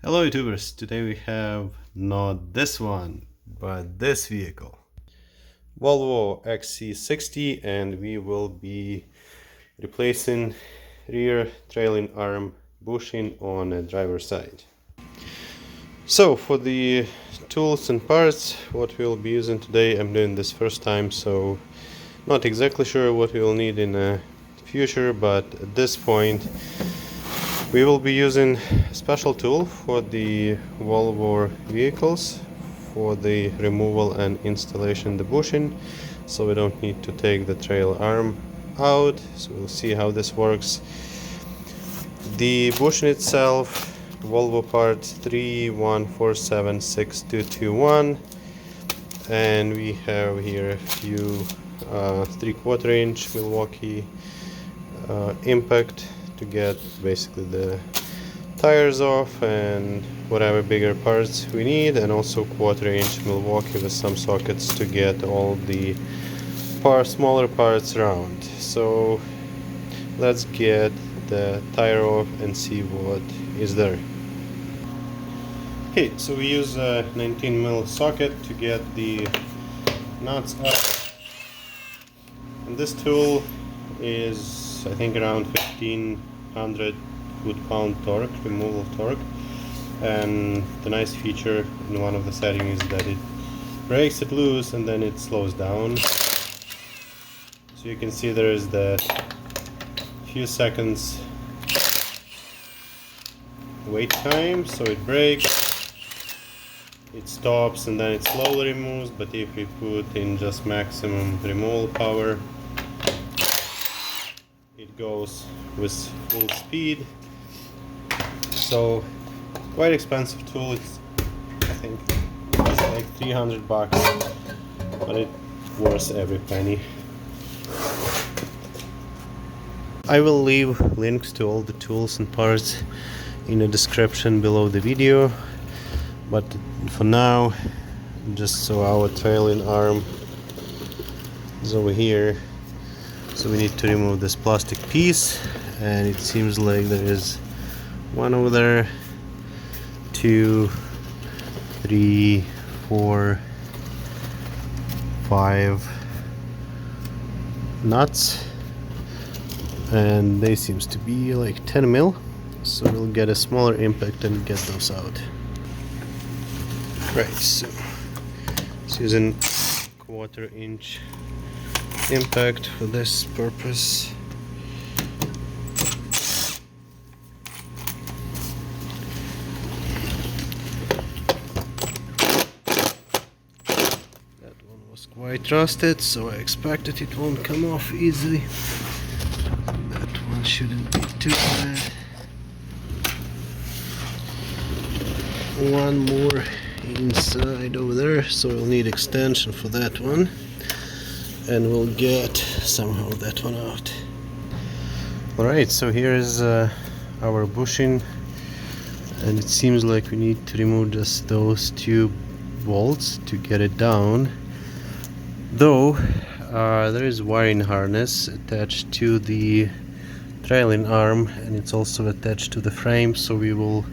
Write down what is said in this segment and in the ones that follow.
Hello YouTubers, today we have not this one, but this vehicle. Volvo XC60, and we will be replacing rear trailing arm bushing on the driver's side. So for the tools and parts, what we'll be using today, I'm doing this first time, so not exactly sure what we will need in the future, but at this point we will be using a special tool for the Volvo vehicles for the removal and installation of the bushing, so we don't need to take the trail arm out. So we'll see how this works. The bushing itself, Volvo part 31476221, and we have here a few 3/4 inch Milwaukee impact to get basically the tires off and whatever bigger parts we need, and also 1/4 inch Milwaukee with some sockets to get all the smaller parts around. So let's get the tire off and see what is there. Okay, so we use a 19mm socket to get the nuts up, and this tool is I think around 1500 foot-pound torque, removal torque, and the nice feature in one of the settings is that it breaks it loose and then it slows down. So you can see there is the few seconds wait time, so it breaks, it stops, and then it slowly removes. But if we put in just maximum removal power, it goes with full speed. So quite expensive tool. It's, I think it's like $300, but it's worth every penny. I will leave links to all the tools and parts in the description below the video, but for now, just so our trailing arm is over here, so we need to remove this plastic piece, and it seems like there is one over there, 2, 3, 4, 5 nuts, and they seems to be like 10mm, so we'll get a smaller impact and get those out. Right, so it's using 1/4 inch impact for this purpose. That one was quite rusted, so I expected it won't come off easily. That one shouldn't be too bad. One more inside over there, so we'll need extension for that one, and we'll get somehow that one out. Alright, so here is our bushing, and it seems like we need to remove just those 2 bolts to get it down, though there is wiring harness attached to the trailing arm, and it's also attached to the frame, so we will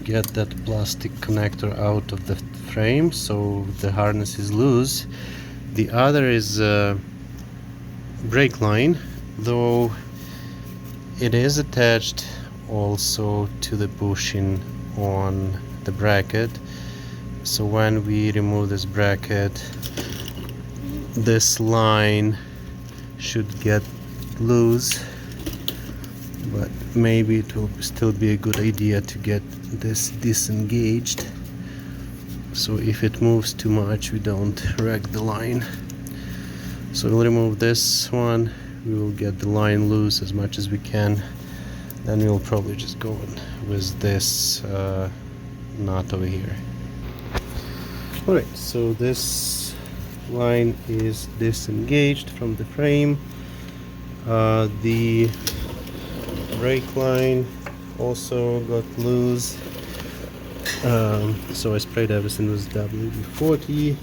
get that plastic connector out of the frame so the harness is loose. The other is brake line, though it is attached also to the bushing on the bracket, so when we remove this bracket, this line should get loose, but maybe it will still be a good idea to get this disengaged, so if it moves too much we don't wreck the line. So we'll remove this one, we will get the line loose as much as we can, then we'll probably just go in with this knot over here. Alright, so this line is disengaged from the frame. The brake line also got loose, so I sprayed everything with WD-40.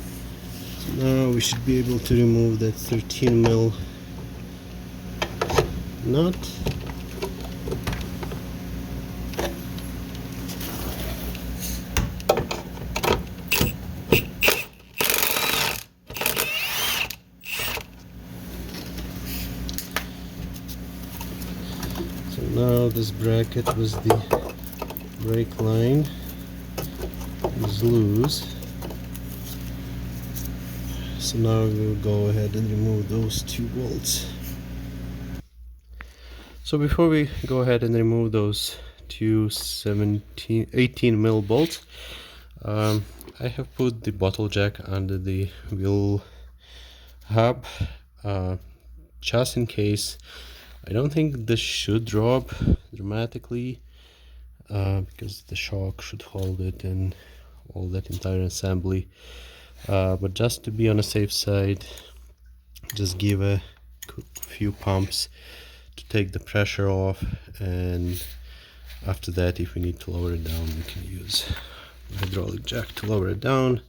So now we should be able to remove that 13mm nut. this bracket with the brake line is loose. So now we'll go ahead and remove those 2 bolts. So before we go ahead and remove those 2 18 mil bolts, I have put the bottle jack under the wheel hub, just in case. I don't think this should drop dramatically, because the shock should hold it and all that entire assembly, but just to be on the safe side, just give a few pumps to take the pressure off, and after that, if we need to lower it down, we can use the hydraulic jack to lower it down.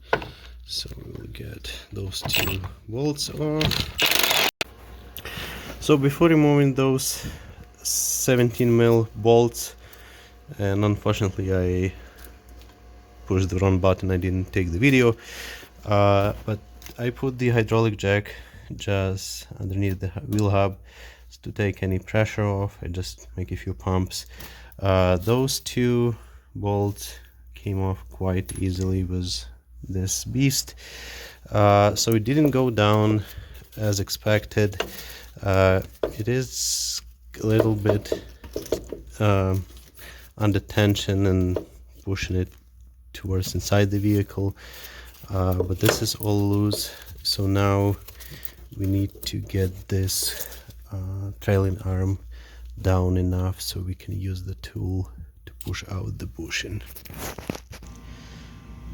So we'll get those 2 bolts off. So before removing those 17 mil bolts, and unfortunately I pushed the wrong button, I didn't take the video, but I put the hydraulic jack just underneath the wheel hub to take any pressure off. I just make a few pumps. Those 2 bolts came off quite easily with this beast, so it didn't go down as expected. It is a little bit under tension and pushing it towards inside the vehicle, but this is all loose. So now we need to get this trailing arm down enough so we can use the tool to push out the bushing.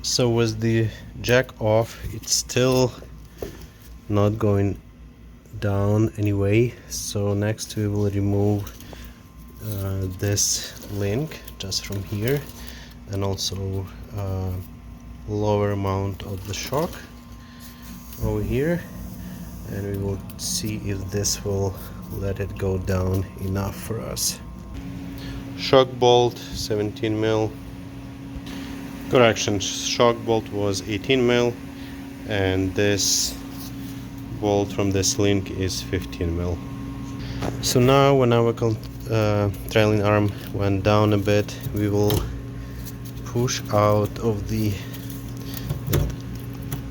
So with the jack off, it's still not going down anyway. So next we will remove this link just from here, and also lower amount of the shock over here, and we will see if this will let it go down enough for us. Shock bolt 17 mil. Correction, shock bolt was 18 mil, and this bolt from this link is 15 mil. So now when our trailing arm went down a bit, we will push out of the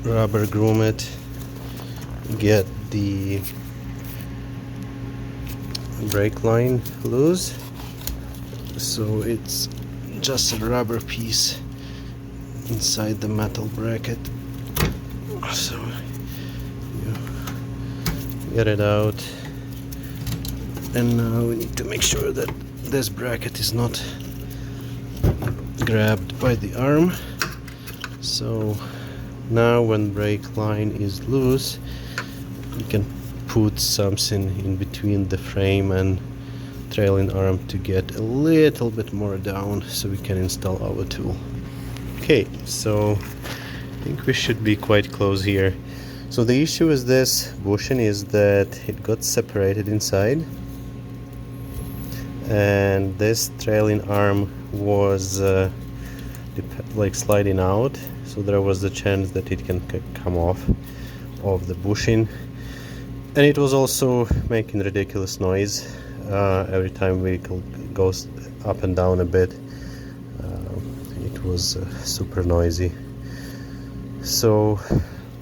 rubber grommet, get the brake line loose. So it's just a rubber piece inside the metal bracket. So you get it out, and now we need to make sure that this bracket is not grabbed by the arm. So now when brake line is loose, we can put something in between the frame and trailing arm to get a little bit more down so we can install our tool. Okay, so I think we should be quite close here. So the issue with this bushing is that it got separated inside, and this trailing arm was like sliding out, so there was the chance that it can come off of the bushing, and it was also making ridiculous noise every time vehicle goes up and down a bit. It was super noisy. So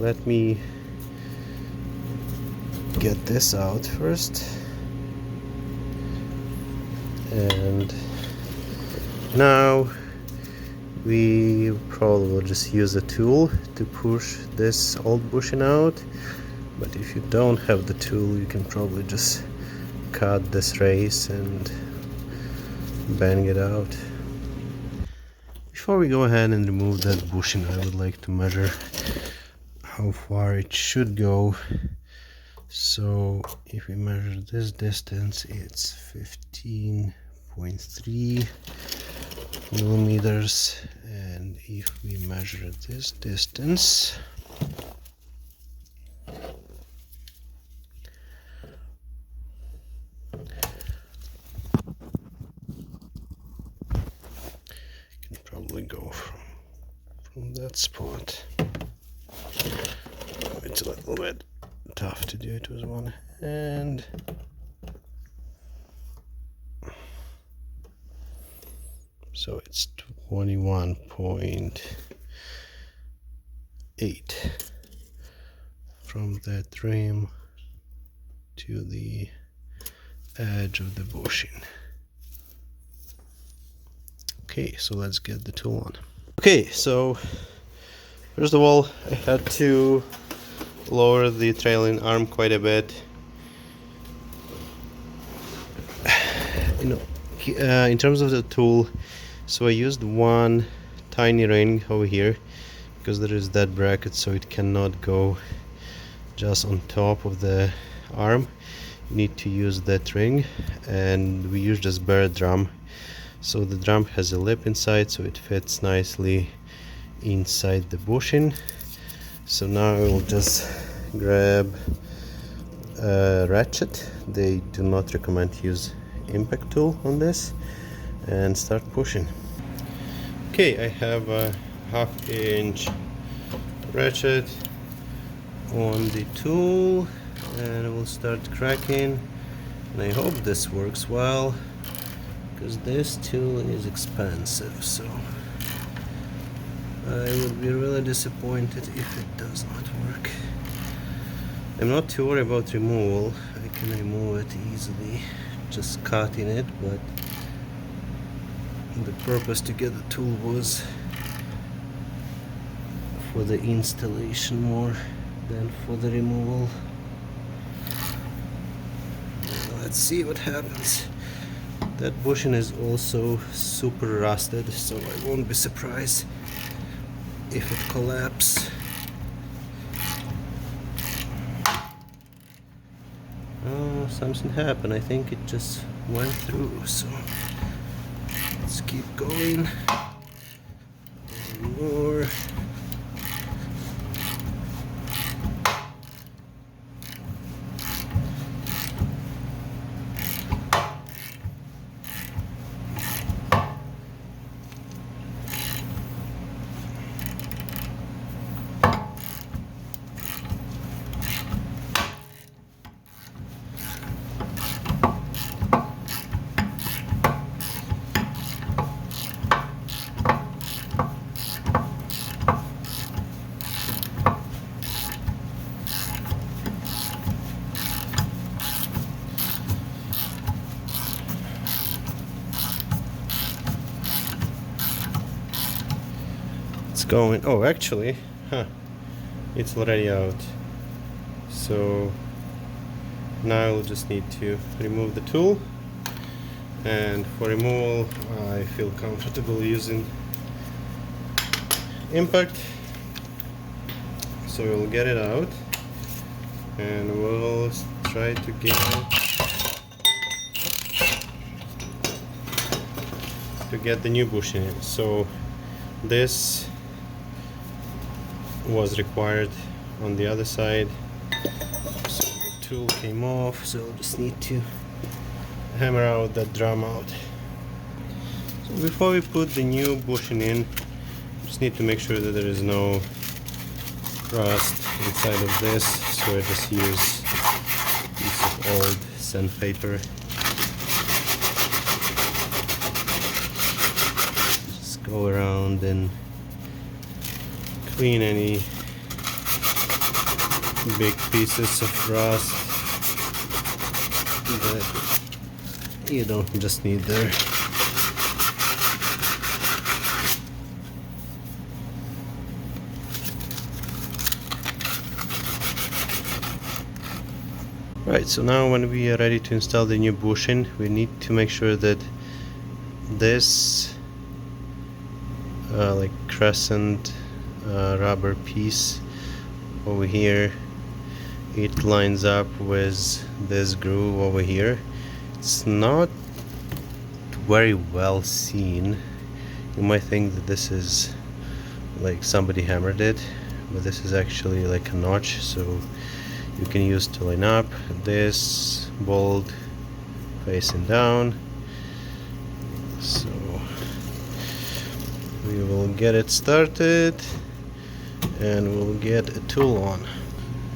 let me get this out first, and now we probably will just use a tool to push this old bushing out, but if you don't have the tool, you can probably just cut this race and bang it out. Before we go ahead and remove that bushing, I would like to measure how far it should go. So if we measure this distance, it's 15.3 millimeters, and if we measure this distance, probably go from that spot. It's a little bit tough to do it with one hand. So it's 21.8 from that rim to the edge of the bushing. Okay, so let's get the tool on. Okay, so first of all, I had to lower the trailing arm quite a bit. In terms of the tool, so I used one tiny ring over here because there is that bracket, so it cannot go just on top of the arm. You need to use that ring, and we use this bare drum. So the drum has a lip inside, so it fits nicely inside the bushing. So now I will just grab a ratchet. They do not recommend to use impact tool on this, and start pushing. Okay, I have a 1/2 inch ratchet on the tool, and I will start cracking, and I hope this works well because this tool is expensive, so I would be really disappointed if it does not work. I'm not too worried about removal. I can remove it easily, just cutting it, but the purpose to get the tool was for the installation more than for the removal. Let's see what happens. That bushing is also super rusted, so I won't be surprised if it collapses. Oh, something happened. I think it just went through, so let's keep going. One more. Going, oh, actually, it's already out. So now I'll just need to remove the tool, and for removal I feel comfortable using impact. So we'll get it out and we'll try to get the new bushing in. So this was required on the other side, so the tool came off, so I'll just need to hammer out that drum out. So before we put the new bushing in, just need to make sure that there is no rust inside of this, so I just use a piece of old sandpaper. Just go around and clean any big pieces of rust that you don't just need there. Right, so now when we are ready to install the new bushing, we need to make sure that this like crescent rubber piece over here, it lines up with this groove over here. It's not very well seen. You might think that this is like somebody hammered it, but this is actually like a notch, so you can use to line up this bolt facing down. So we will get it started and we'll get a tool on.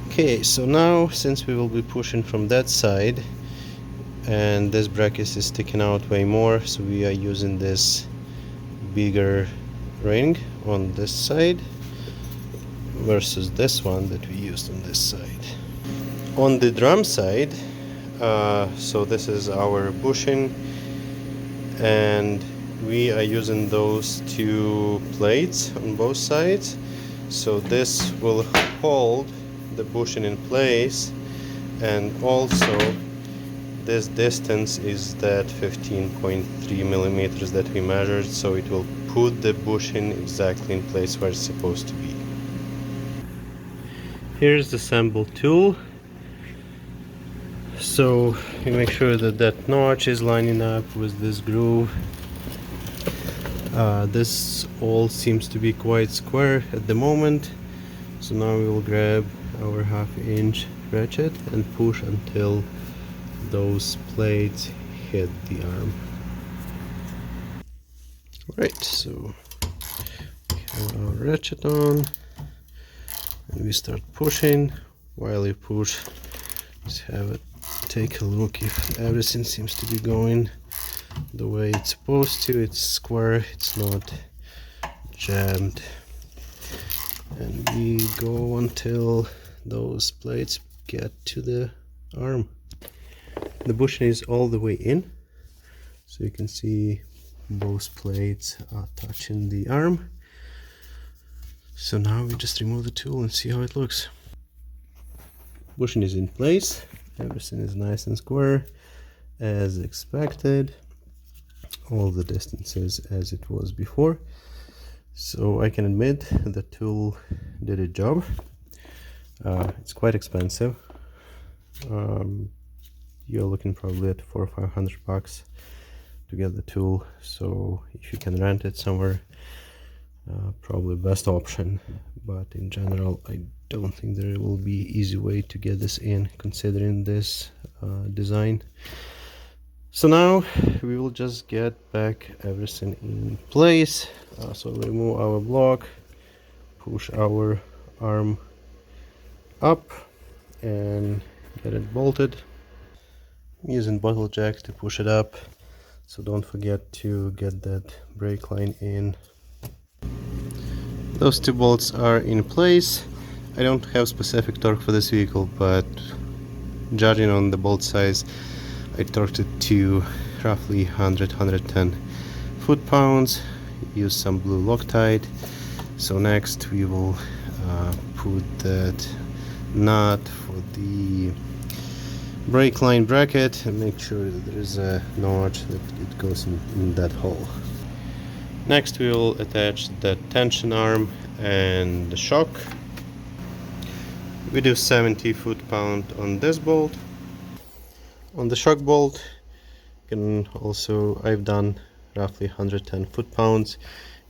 Okay, so now since we will be pushing from that side and this bracket is sticking out way more, so we are using this bigger ring on this side versus this one that we used on this side. On the drum side, so this is our bushing, and we are using those two plates on both sides, so this will hold the bushing in place, and also this distance is that 15.3 millimeters that we measured, so it will put the bushing exactly in place where it's supposed to be. Here's the assemble tool. So you make sure that that notch is lining up with this groove. This all seems to be quite square at the moment, so now we will grab our 1/2 inch ratchet and push until those plates hit the arm. Alright, so we have our ratchet on and we start pushing. While you push, just have it take a look if everything seems to be going the way it's supposed to. It's square, it's not jammed, and we go until those plates get to the arm. The bushing is all the way in, so you can see both plates are touching the arm. So now we just remove the tool and see how it looks. Bushing is in place, everything is nice and square as expected, all the distances as it was before. So I can admit the tool did a job. It's quite expensive. You're looking probably at $400 or $500 to get the tool, so if you can rent it somewhere, probably best option. But in general, I don't think there will be easy way to get this in, considering this design. So now we will just get back everything in place. So remove our block, push our arm up and get it bolted. I'm using bottle jack to push it up, so don't forget to get that brake line in. Those two bolts are in place. I don't have specific torque for this vehicle, but judging on the bolt size, I torqued it to roughly 100-110 foot-pounds. Use some blue Loctite. So next we will put that nut for the brake line bracket and make sure that there is a notch that it goes in that hole. Next we will attach the tension arm and the shock. We do 70 foot-pound on this bolt. On the shock bolt, you can also, I've done roughly 110 foot-pounds,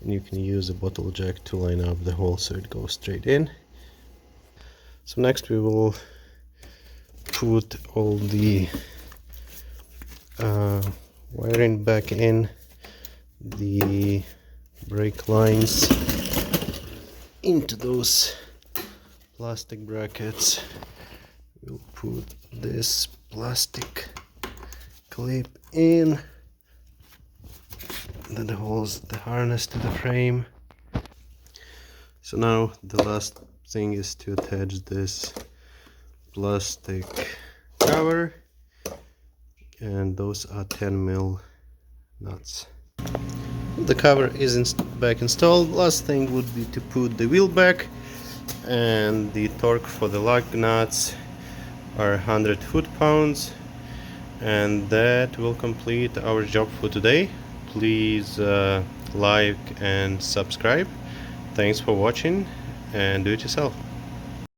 and you can use a bottle jack to line up the hole so it goes straight in. So next we will put all the wiring back in, the brake lines into those plastic brackets. We'll put this plastic clip in that holds the harness to the frame. So now the last thing is to attach this plastic cover, and those are 10mm nuts. The cover is back installed. Last thing would be to put the wheel back, and the torque for the lug nuts are 100 foot-pounds, and that will complete our job for today. Please like and subscribe. Thanks for watching, and do it yourself.